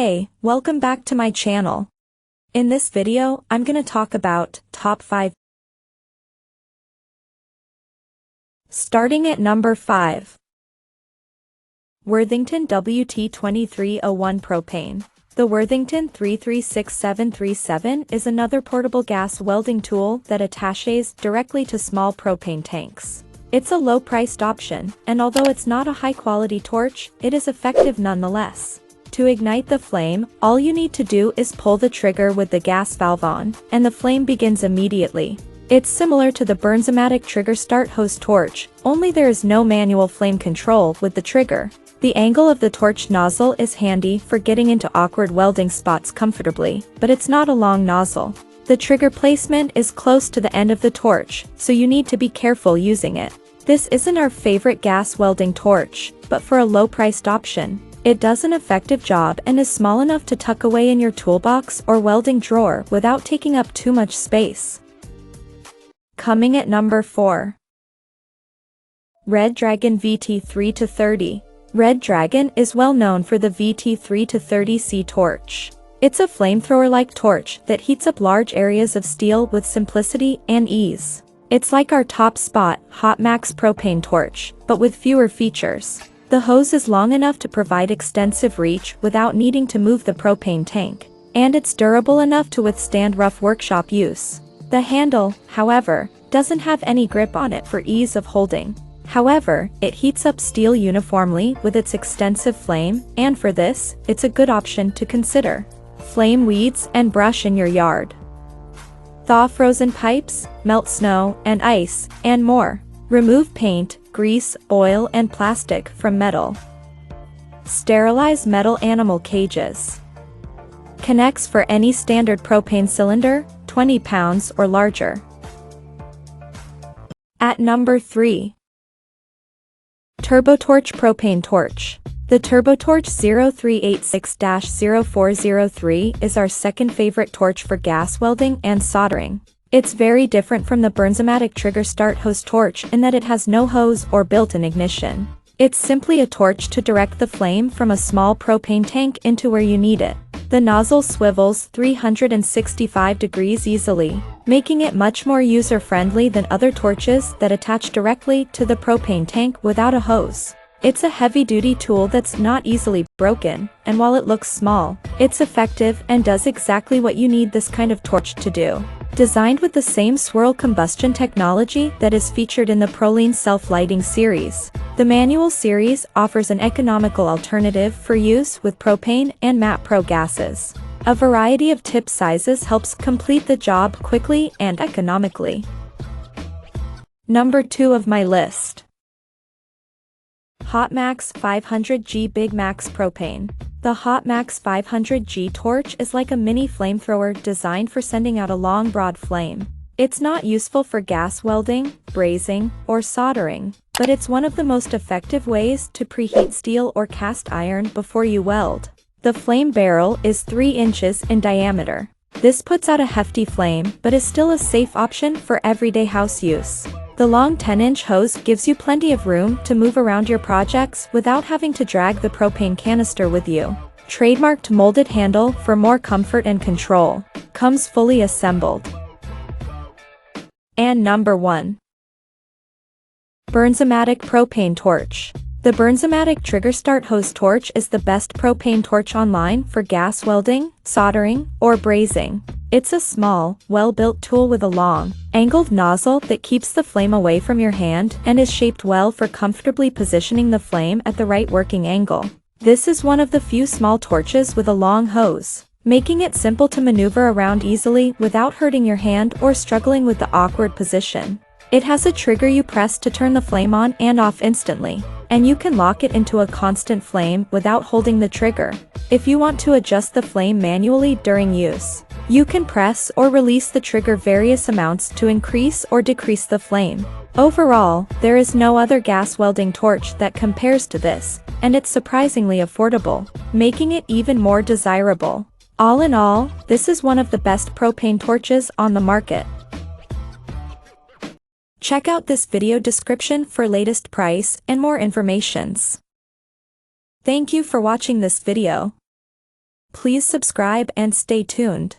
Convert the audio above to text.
Hey, welcome back to my channel. In this video, I'm gonna talk about top 5. Starting at number 5. Worthington WT2301 Propane. The Worthington 336737 is another portable gas welding tool that attaches directly to small propane tanks. It's a low-priced option, and although it's not a high-quality torch, it is effective nonetheless. To ignite the flame, all you need to do is pull the trigger with the gas valve on, and the flame begins immediately. It's similar to the Bernzomatic trigger start hose torch, only there is no manual flame control with the trigger. The angle of the torch nozzle is handy for getting into awkward welding spots comfortably, but it's not a long nozzle. The trigger placement is close to the end of the torch, so you need to be careful using it. This isn't our favorite gas welding torch, but for a low-priced option, it does an effective job and is small enough to tuck away in your toolbox or welding drawer without taking up too much space. Coming at number 4. Red Dragon VT3-30. Red Dragon is well known for the VT3-30C torch. It's a flamethrower-like torch that heats up large areas of steel with simplicity and ease. It's like our top spot, Big Max Propane torch, but with fewer features. The hose is long enough to provide extensive reach without needing to move the propane tank, and it's durable enough to withstand rough workshop use. The handle, however, doesn't have any grip on it for ease of holding. However, it heats up steel uniformly with its extensive flame, and for this, it's a good option to consider. Flame weeds and brush in your yard. Thaw frozen pipes, melt snow and ice, and more. Remove paint, grease, oil and plastic from metal. Sterilize metal animal cages. Connects for any standard propane cylinder, 20 pounds or larger. At number 3. TurboTorch Propane Torch. The TurboTorch 0386-0403 is our second favorite torch for gas welding and soldering. It's very different from the Bernzomatic trigger start hose torch in that it has no hose or built-in ignition. It's simply a torch to direct the flame from a small propane tank into where you need it. The nozzle swivels 365 degrees easily, making it much more user-friendly than other torches that attach directly to the propane tank without a hose. It's a heavy-duty tool that's not easily broken, and while it looks small, it's effective and does exactly what you need this kind of torch to do. Designed with the same swirl combustion technology that is featured in the Proline self-lighting series, the manual series offers an economical alternative for use with propane and MAP Pro gases. A variety of tip sizes helps complete the job quickly and economically. Number 2 of my list. Big Max 500G Big Max Propane. The Big Max 500G torch is like a mini flamethrower designed for sending out a long broad flame. It's not useful for gas welding, brazing, or soldering, but it's one of the most effective ways to preheat steel or cast iron before you weld. The flame barrel is 3 inches in diameter. This puts out a hefty flame but is still a safe option for everyday house use. The long 10-inch hose gives you plenty of room to move around your projects without having to drag the propane canister with you. Trademarked molded handle for more comfort and control. Comes fully assembled. And number 1. Bernzomatic Propane Torch. The Bernzomatic trigger start hose torch is the best propane torch online for gas welding, soldering, or brazing. It's a small, well-built tool with a long, angled nozzle that keeps the flame away from your hand and is shaped well for comfortably positioning the flame at the right working angle. This is one of the few small torches with a long hose, making it simple to maneuver around easily without hurting your hand or struggling with the awkward position. It has a trigger you press to turn the flame on and off instantly, and you can lock it into a constant flame without holding the trigger. If you want to adjust the flame manually during use, you can press or release the trigger various amounts to increase or decrease the flame. Overall, there is no other gas welding torch that compares to this, and it's surprisingly affordable, making it even more desirable. All in all, this is one of the best propane torches on the market. Check out this video description for latest price and more informations. Thank you for watching this video. Please subscribe and stay tuned.